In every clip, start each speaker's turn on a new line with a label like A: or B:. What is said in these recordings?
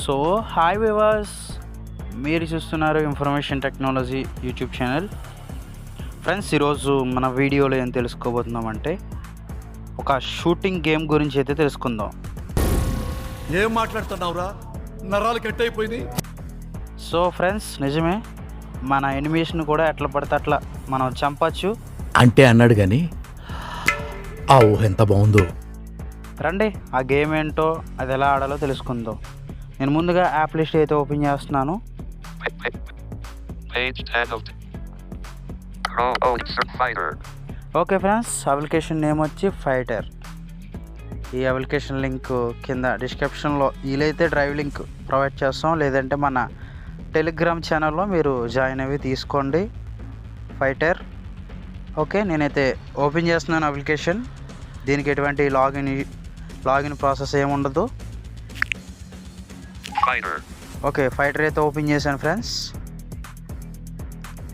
A: So hi viewers, మీరు చూస్తున్నారు information technology YouTube channel. Friends, ఈరోజు మన వీడియోలో ఏం తెలుసుకోబోతున్నామంటే ఒక షూటింగ్ గేమ్ గురించి అయితే తెలుసుకుందాం.
B: ఏం మాట్లాడుతున్నావురా? నరాలు కట్ అయిపోయింది.
A: సో ఫ్రెండ్స్, నిజమే, మన ఎనిమీస్ని కూడా ఎట్లా పడితే అట్లా మనం చంపచ్చు
C: అంటే అన్నాడు కానీ ఆ ఊహ ఎంత బాగుందో.
A: రండి, ఆ గేమ్ ఏంటో అది ఎలా ఆడాలో తెలుసుకుందాం. నేను ముందుగా యాప్ లిస్ట్ అయితే ఓపెన్ చేస్తున్నాను. ఓకే ఫ్రెండ్స్, అప్లికేషన్ నేమ్ వచ్చి ఫైటర్. ఈ అప్లికేషన్ లింక్ కింద డిస్క్రిప్షన్లో వీలైతే డ్రైవ్ లింక్ ప్రొవైడ్ చేస్తాం, లేదంటే మన టెలిగ్రామ్ ఛానల్లో మీరు జాయిన్ అవి తీసుకోండి. ఫైటర్. ఓకే, నేనైతే ఓపెన్ చేస్తున్నాను అప్లికేషన్. దీనికి ఎటువంటి లాగిన్ ప్రాసెస్ ఏముండదు. ఓకే, ఫైటర్ అయితే ఓపెన్ చేశాను ఫ్రెండ్స్.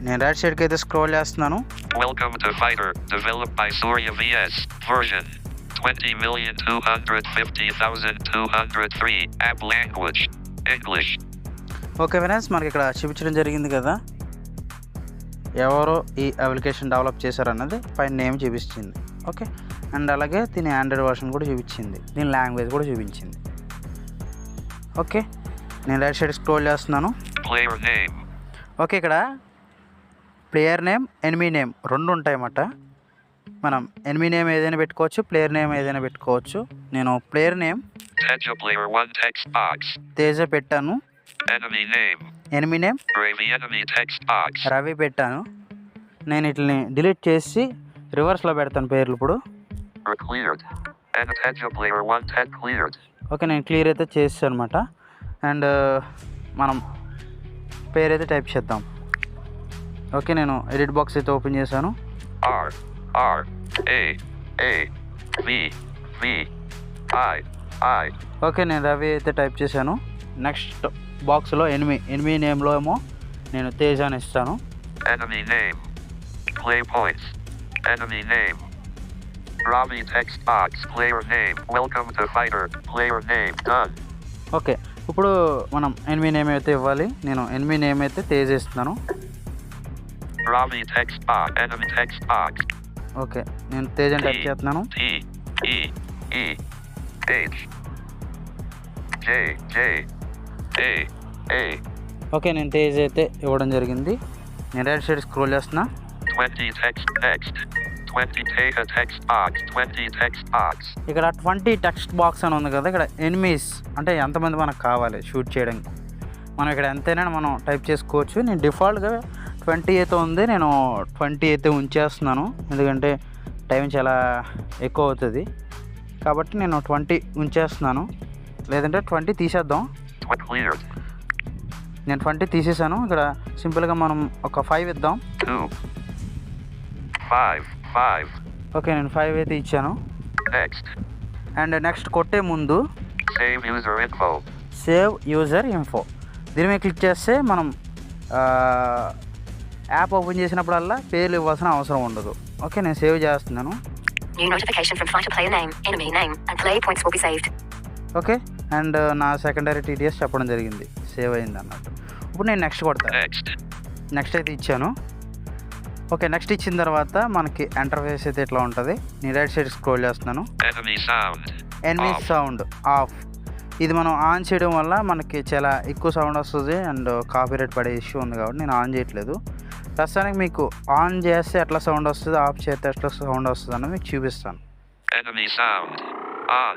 A: నేను రైట్ సైడ్కి అయితే స్క్రోల్ చేస్తున్నాను.
D: Welcome to Fighter, developed by Surya VS, version 20,250,203, app language, English.
A: Okay friends, మనకి ఇక్కడ చూపించడం జరిగింది కదా ఎవరో ఈ అప్లికేషన్ డెవలప్ చేశారన్నది పైన నేమ్ చూపించింది. ఓకే, అండ్ అలాగే దీని ఆండ్రాయిడ్ వర్షన్ కూడా చూపించింది, దీని లాంగ్వేజ్ కూడా చూపించింది. ఓకే, నేను రైట్ సైడ్ స్క్రోల్ చేస్తున్నాను.
D: Player name.
A: ఓకే, ఇక్కడ ప్లేయర్ నేమ్, ఎనిమీ నేమ్ రెండు ఉంటాయన్నమాట. మనం ఎనిమీ నేమ్ ఏదైనా పెట్టుకోవచ్చు, ప్లేయర్ నేమ్ ఏదైనా పెట్టుకోవచ్చు. నేను player name
D: Teja player 1 text box.
A: Teja పెట్టాను.
D: Enemy name.
A: Enemy name
D: Ravi enemy text box.
A: Ravi పెట్టాను. నేను వీటిని డిలీట్ చేసి రివర్స్లో పెడతాను పేర్లు ఇప్పుడు.
D: Cleared. And Teja player 1 text cleared.
A: Okay, నేను క్లియర్ అయితే చేసాను అనమాట. అండ్ మనం పేరు అయితే టైప్ చేద్దాం. ఓకే, నేను ఎడిట్ బాక్స్ అయితే ఓపెన్ చేశాను.
D: R R A A V V I I.
A: Okay, నేను రవి అయితే టైప్ చేశాను. నెక్స్ట్ బాక్స్లో ఎనిమీ నేమ్లో ఏమో నేను తేజ అని ఇస్తాను.
D: Enemy name. Play points. Enemy name. Ravi text box. Player name. Welcome to Fighter. Player name. Done.
A: Okay, ఇప్పుడు మనం ఎనిమీ నేమ్ అయితే ఇవ్వాలి. నేను ఎనిమీ నేమ్ అయితే తేజ ఇస్తున్నాను.
D: Ravi text box. Enemy text box.
A: Okay, నేను తేజ అని టైప్ చేస్తున్నాను.
D: T E E H J J A A.
A: Okay, నేను తేజ అయితే ఇవ్వడం జరిగింది. నేను రైట్ సైడ్ స్క్రోల్ చేస్తున్నా.
D: 20 text next. 20 data text box. 20 text box.
A: ఇక్కడ 20 టెక్స్ట్ బాక్స్ అని ఉంది కదా, ఇక్కడ ఎనిమీస్ అంటే ఎంతమంది మనకు కావాలి షూట్ చేయడానికి. మనం ఇక్కడ ఎంతైనా మనం టైప్ చేసుకోవచ్చు. నేను డిఫాల్ట్గా 20 అయితే ఉంది, నేను 20 అయితే ఉంచేస్తున్నాను, ఎందుకంటే టైం చాలా ఎక్కువ అవుతుంది కాబట్టి నేను 20 ఉంచేస్తున్నాను. లేదంటే 20 తీసేద్దాం.
D: Cleared.
A: నేను 20 తీసేసాను. ఇక్కడ సింపుల్గా మనం ఒక 5 ఇద్దాం.
D: 2 5 5.
A: ఓకే, నేను 5 అయితే ఇచ్చాను.
D: Next.
A: అండ్ నెక్స్ట్ కొట్టే ముందు
D: Save user info.
A: Save user info దీని మీద క్లిక్ చేస్తే మనం యాప్ ఓపెన్ చేసినప్పుడల్లా పేర్లు ఇవ్వాల్సిన అవసరం ఉండదు. ఓకే, నేను సేవ్ చేస్తున్నాను.
E: New notification from Fighter player name, enemy name, and play points will be saved.
A: Okay, and నా సెకండరీ టీడీఎస్ చెప్పడం జరిగింది, సేవ్ అయింది అన్నట్టు. ఇప్పుడు నేను నెక్స్ట్ కొడతాను. నెక్స్ట్ అయితే ఇచ్చాను. ఓకే, నెక్స్ట్ ఇచ్చిన తర్వాత మనకి ఇంటర్ఫేస్ అయితే ఇట్లా ఉంటుంది. నేను రైట్ సైడ్ స్క్రోల్ చేస్తున్నాను. Enemy sound of. ఇది మనం ఆన్ చేయడం వల్ల మనకి చాలా ఎక్కువ సౌండ్ వస్తుంది అండ్ కాపీరైట్ పడే ఇష్యూ ఉంది కాబట్టి నేను ఆన్ చేయట్లేదు. ప్రస్తుతానికి మీకు ఆన్ చేస్తే ఎట్లా సౌండ్ వస్తుంది, ఆఫ్ చేస్తే ఎట్లా సౌండ్ వస్తుంది అన్నది మీకు చూపిస్తాను.
D: Enemy sound on.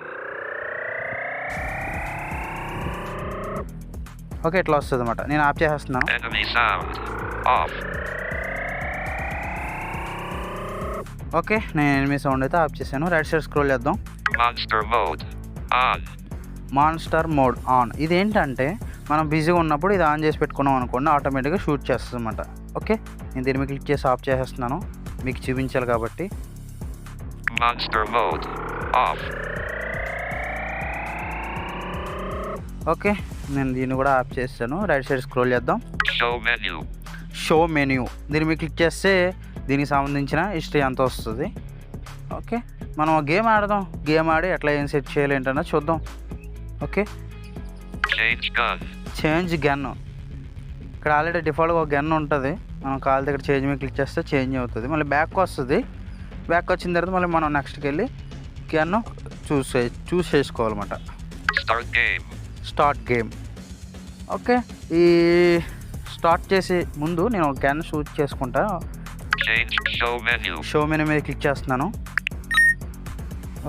A: ఓకే, ఇట్లా వస్తుంది అన్నమాట. నేను ఆఫ్ చేసేస్తున్నాను.
D: Enemy sound off.
A: ఓకే, నేను ఎనిమీ సౌండ్ అయితే ఆఫ్ చేశాను. రైట్ సైడ్ స్క్రోల్ చేద్దాం.
D: Monster mode on.
A: Monster mode on. ఇది ఏంటంటే మనం బిజీగా ఉన్నప్పుడు ఇది ఆన్ చేసి పెట్టుకున్నాం అనుకోండి, ఆటోమేటిక్గా షూట్ చేస్తుంది అన్నమాట. ఓకే, నేను దీని మీద క్లిక్ చేసి ఆఫ్ చేసేస్తున్నాను, మీకు చూపించాలి కాబట్టి.
D: Monster mode off.
A: ఓకే, నేను దీన్ని కూడా ఆఫ్ చేస్తాను. రైట్ సైడ్ స్క్రోల్ చేద్దాం.
D: Show menu.
A: షో మెన్యూ దీని మీద క్లిక్ చేస్తే దీనికి సంబంధించిన హిస్టరీ అంతా వస్తుంది. ఓకే, మనం గేమ్ ఆడదాం. గేమ్ ఆడి ఎట్లా ఏం సెట్ చేయాలి ఏంటన్నా చూద్దాం. Okay,
D: Change gun.
A: Change gun. ఇక్కడ ఆల్రెడీ డిఫాల్ట్గా ఒక గన్ ఉంటుంది, మనం కాల్ దగ్గర చేంజ్ మీద క్లిక్ చేస్తే చేంజ్ అవుతుంది. మళ్ళీ బ్యాక్ వస్తుంది. బ్యాక్ వచ్చిన తర్వాత మళ్ళీ మనం నెక్స్ట్కి వెళ్ళి గన్ చూస్ చేసుకోవాలన్నమాట.
D: Start game.
A: Start game. Okay, ఈ స్టార్ట్ చేసే ముందు నేను ఒక గన్ షూట్ చేసుకుంటా.
D: Change show menu.
A: Show menu మీద క్లిక్ చేస్తున్నాను.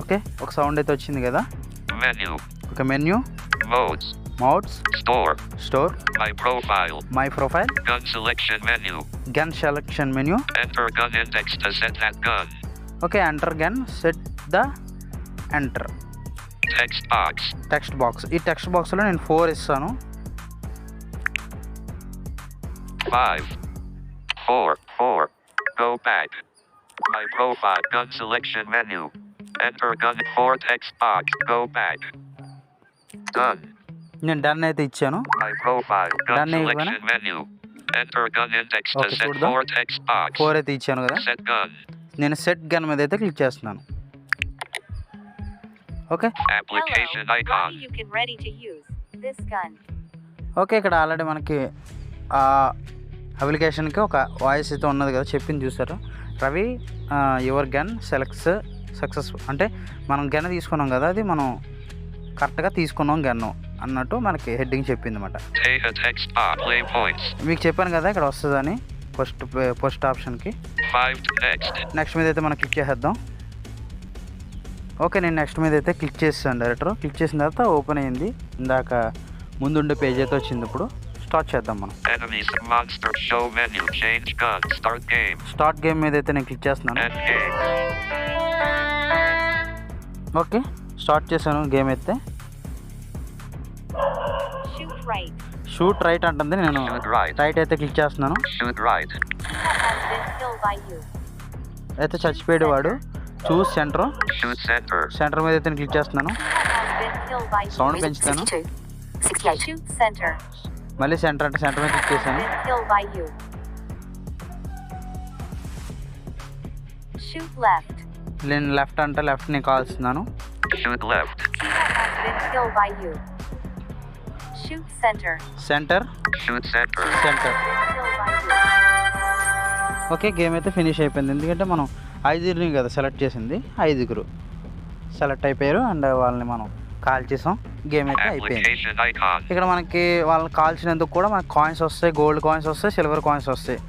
A: ఓకే, ఒక సౌండ్ అయితే వచ్చింది కదా.
D: Menu.
A: ఒక menu,
D: Modes.
A: Modes,
D: Store.
A: Store,
D: My profile.
A: My profile,
D: Gun selection menu.
A: Gun selection menu.
D: Enter gun index to set that gun.
A: Okay, enter gun, set the enter.
D: Text box.
A: Text box. ఈ text బాక్స్లో నేను 4 ఇస్తాను.
D: 5, 4, 4. Go back. My profile. Gun selection menu. Enter gun 4 text box. Go back. Done.
A: నేను done అయితే ఇచ్చాను.
D: My profile. Gun
A: Done
D: selection menu. Enter gun index to
A: Okay,
D: set
A: చూద్దాం.
D: 4 text box.
A: 4 అయితే ఇచ్చాను కదా.
D: Set gun.
A: నేను set gun మీద అయితే క్లిక్ చేస్తున్నాను. Okay,
D: Application icon.
E: You can ready to use this gun.
A: Okay, ఇక్కడ ఆల్రెడీ మనకి అప్లికేషన్కి ఒక వాయిస్ అయితే ఉన్నది కదా, చెప్పింది చూసారు. రవి యువర్ గన్ సక్సెస్ఫుల్ అంటే మనం గన్ తీసుకున్నాం కదా, అది మనం కరెక్ట్గా తీసుకున్నాం గన్ను అన్నట్టు మనకి హెడ్డింగ్ చెప్పింది అనమాట.
D: Take a text box. Play points.
A: మీకు చెప్పాను కదా ఇక్కడ వస్తుందని ఫస్ట్ ఆప్షన్కి.
D: 5 to next.
A: నెక్స్ట్ మీద అయితే మనం క్లిక్ చేసేద్దాం. ఓకే, నేను నెక్స్ట్ మీద అయితే క్లిక్ చేస్తాను. డైరెక్టర్ క్లిక్ చేసిన తర్వాత ఓపెన్ అయ్యింది. ఇందాక ముందుండే పేజ్ అయితే వచ్చింది. ఇప్పుడు స్టార్ట్ చేద్దాం మనం.
D: Enemies. Monster. Show menu. Change gun. Start game.
A: Start game మీద అయితే నేను క్లిక్ చేస్తున్నాను.
D: End game.
A: ఓకే, స్టార్ట్ చేశాను గేమ్ అయితే.
E: Shoot right.
A: షూట్ రైట్ అంటుంది, నేను
D: Shoot right.
A: రైట్ అయితే క్లిక్ చేస్తున్నాను.
D: Shoot right.
E: Has been killed by you.
A: అయితే చచ్చిపోయాడు వాడు. చూస్ సెంటర్.
D: Shoot center.
A: సెంటర్ మీద అయితే నేను క్లిక్ చేస్తున్నాను.
E: Has been killed by you.
A: Sound పెంచుతాను.
E: 62, 68. Shoot center.
A: మళ్ళీ సెంటర్ అంటే సెంటర్ మీద క్లిక్
E: Has
A: చేశాను.
E: been killed by you. Shoot left.
A: నేను లెఫ్ట్ అంటే లెఫ్ట్ నేను కాల్స్తున్నాను.
D: Shoot left.
E: Has been killed by you. Shoot center.
A: Centre,
D: Shoot center.
A: Centre.
E: Killed by you.
A: Okay, game అయితే finish అయిపోయింది. ఎందుకంటే మనం 5 కదా సెలెక్ట్ చేసింది, 5 సెలెక్ట్ అయిపోయారు అండ్ వాళ్ళని మనం కాల్ చేసాం. గేమ్ అయితే అయిపోయింది.
D: Application icon.
A: ఇక్కడ మనకి వాళ్ళని కాల్చినందుకు కూడా మనకి కాయిన్స్ వస్తాయి, గోల్డ్ కాయిన్స్ వస్తాయి, సిల్వర్ కాయిన్స్ వస్తాయి.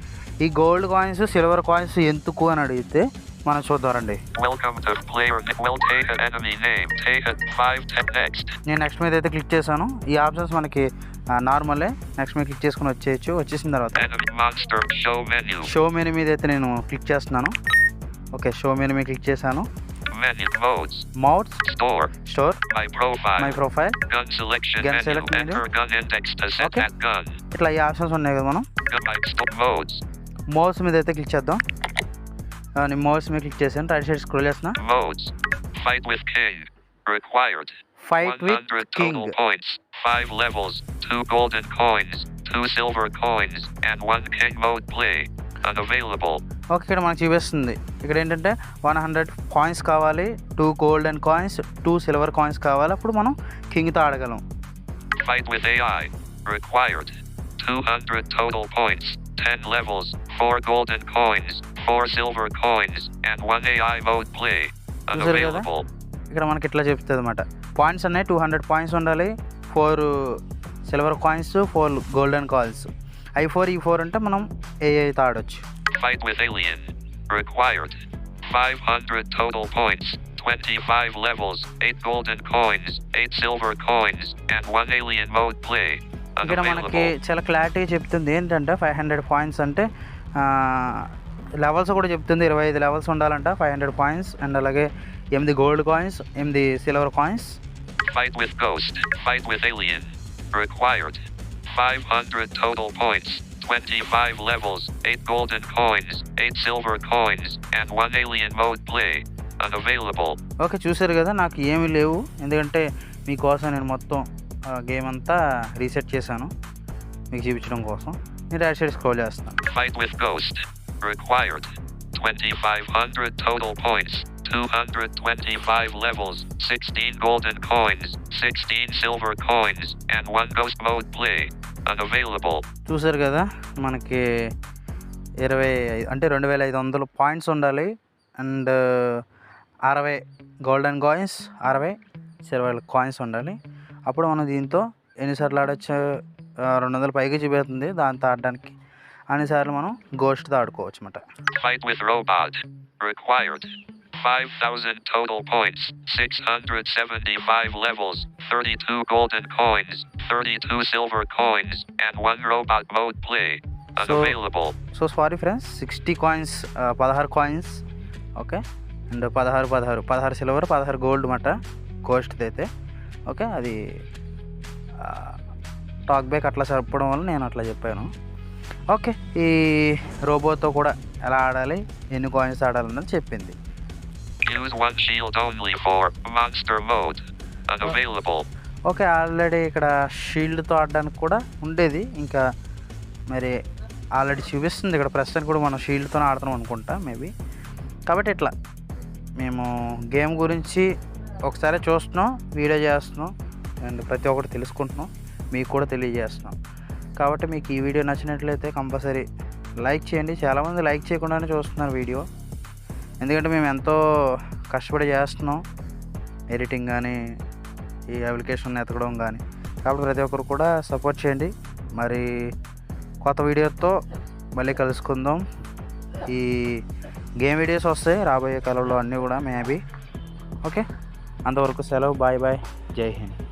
A: ఈ గోల్డ్ కాయిన్స్ సిల్వర్ కాయిన్స్ ఎందుకు అని అడిగితే మనం చూద్దామండి.
D: Welcome to player. Will take an enemy name. Take it 5 10 next.
A: నేను నెక్స్ట్ మీద అయితే క్లిక్ చేశాను. ఈ ఆప్షన్స్ మనకి నార్మలే. నెక్స్ట్ మీద క్లిక్ చేసుకుని వచ్చేసిన తర్వాత
D: Enemy monster. Show menu.
A: Show menu మీద అయితే నేను క్లిక్ చేస్తున్నాను. ఓకే, షో మెనూ మీద క్లిక్ చేశాను.
D: Menu modes.
A: మౌట్స్,
D: Store.
A: Store,
D: My profile.
A: My profile,
D: Gun selection
A: Gun
D: menu.
A: select menu.
D: Enter gun index to set
A: Okay.
D: that gun.
A: ఇట్లా ఈ options ఉన్నాయి కదా. మనం
D: Gun modes.
A: మౌస్ మీద అయితే క్లిక్ చేద్దాం. నేను మౌస్ మీద క్లిక్ చేశాను. రైట్ సైడ్ స్క్రోల్ చేస్తున్నా.
D: Modes. Fight with king. Required.
A: Fight with
D: 100
A: king.
D: total points. 5 levels. 2 golden coins. 2 silver coins. And 1 king mode play. Unavailable.
A: Okay, ఇక్కడ మనకు చూపిస్తుంది. ఇక్కడ ఏంటంటే 100 కాయిన్స్ కావాలి, 2 గోల్డెన్ కాయిన్స్, 2 సిల్వర్ కాయిన్స్ కావాలి. అప్పుడు మనం కింగ్తో ఆడగలం.
D: Fight with AI. Required. 200 total points. 10 levels. 4 golden coins. 4 silver coins. And 1 AI mode play. Unavailable.
A: ఇక్కడ మనకి ఇట్లా చెప్తుంది అనమాట. పాయింట్స్ అన్నాయి 200 పాయింట్స్ ఉండాలి, 4 silver coins, 4 golden coins. i4 e4 అంటే మనం ఏఐతో ఆడొచ్చు.
D: Fight with alien. Required. 500 total points. 25 levels. 8 golden coins. 8 silver coins. And 1 alien mode play.
A: ఇక్కడ మనకి
D: Unavailable.
A: చాలా క్లారిటీగా చెప్తుంది. ఏంటంటే 500 పాయింట్స్ అంటే లెవెల్స్ కూడా చెప్తుంది. 25 లెవెల్స్ ఉండాలంట, 500 పాయింట్స్ అండ్ అలాగే 8 gold coins, 8 silver coins.
D: Fight with ghost. Fight with alien. Required. 500 total points. 25 levels. 8 golden coins. 8 silver coins. And 1 alien mode play. Unavailable.
A: Okay, చూసారు కదా, నాకు ఏమీ లేవు. ఎందుకంటే మీకోసం నేను మొత్తం గేమ్ అంతా రీసెట్ చేశాను మీకు చూపించడం కోసం. నేను రైట్ సైడ్ స్క్రోల్ చేస్తాను.
D: Fight with ghost. Required. 2500 total points. 225 levels, 16 golden coins, 16 silver coins, and 1 ghost mode play. Unavailable.
A: చూసారు కదా, మనకి 25 అంటే 2500 పాయింట్స్ ఉండాలి. And 60 golden coins, 60 silver coins ఉండాలి. అప్పుడు మనం దీంతో ఎన్నిసార్లు ఆడొచ్చు, 200 పైకి చూపెడుతుంది. దాంతో ఆడడానికి అన్నిసార్లు మనం గోస్ట్తో ఆడుకోవచ్చు అన్నమాట.
D: Fight with robot. Required. 5,000 total points, 675 levels, 32 golden coins, 32 silver coins, and 1 robot mode play. Unavailable.
A: So sorry friends, 60 coins, 16 coins. Okay, and 16 silver, 16 gold మాట గోస్ట్ది అయితే. ఓకే, అది టాక్ బ్యాక్ అట్లా చెప్పడం వల్ల నేను అట్లా చెప్పాను. ఓకే, ఈ రోబోతో కూడా ఎలా ఆడాలి, ఎన్ని కాయిన్స్ ఆడాలన్నది చెప్పింది.
D: Use 1 shield only for monster mode. Unavailable.
A: Okay, already ఇక్కడ షీల్డ్తో ఆడడానికి కూడా ఉండేది. ఇంకా మరి ఆల్రెడీ చూపిస్తుంది ఇక్కడ ప్రస్తుతానికి కూడా మనం షీల్డ్తో ఆడుతున్నాం అనుకుంటా మేబీ. కాబట్టి ఇట్లా మేము గేమ్ గురించి ఒకసారి చూస్తున్నాం, వీడియో చేస్తున్నాం, అండ్ ప్రతి ఒక్కటి తెలుసుకుంటున్నాం, మీకు కూడా తెలియజేస్తున్నాం. కాబట్టి మీకు ఈ వీడియో నచ్చినట్లయితే కంపల్సరీ లైక్ చేయండి. చాలామంది లైక్ చేయకుండానే చూస్తున్నారు వీడియో, ఎందుకంటే మేము ఎంతో కష్టపడి చేస్తున్నాం ఎడిటింగ్ కానీ, ఈ అప్లికేషన్ ఎతకడం కానీ. కాబట్టి ప్రతి ఒక్కరు కూడా సపోర్ట్ చేయండి. మరి కొత్త వీడియోతో మళ్ళీ కలుసుకుందాం. ఈ గేమ్ వీడియోస్ వస్తాయి రాబోయే కాలంలో అన్నీ కూడా మేబీ. ఓకే, అంతవరకు సెలవు. బాయ్ బాయ్, జై హింద్.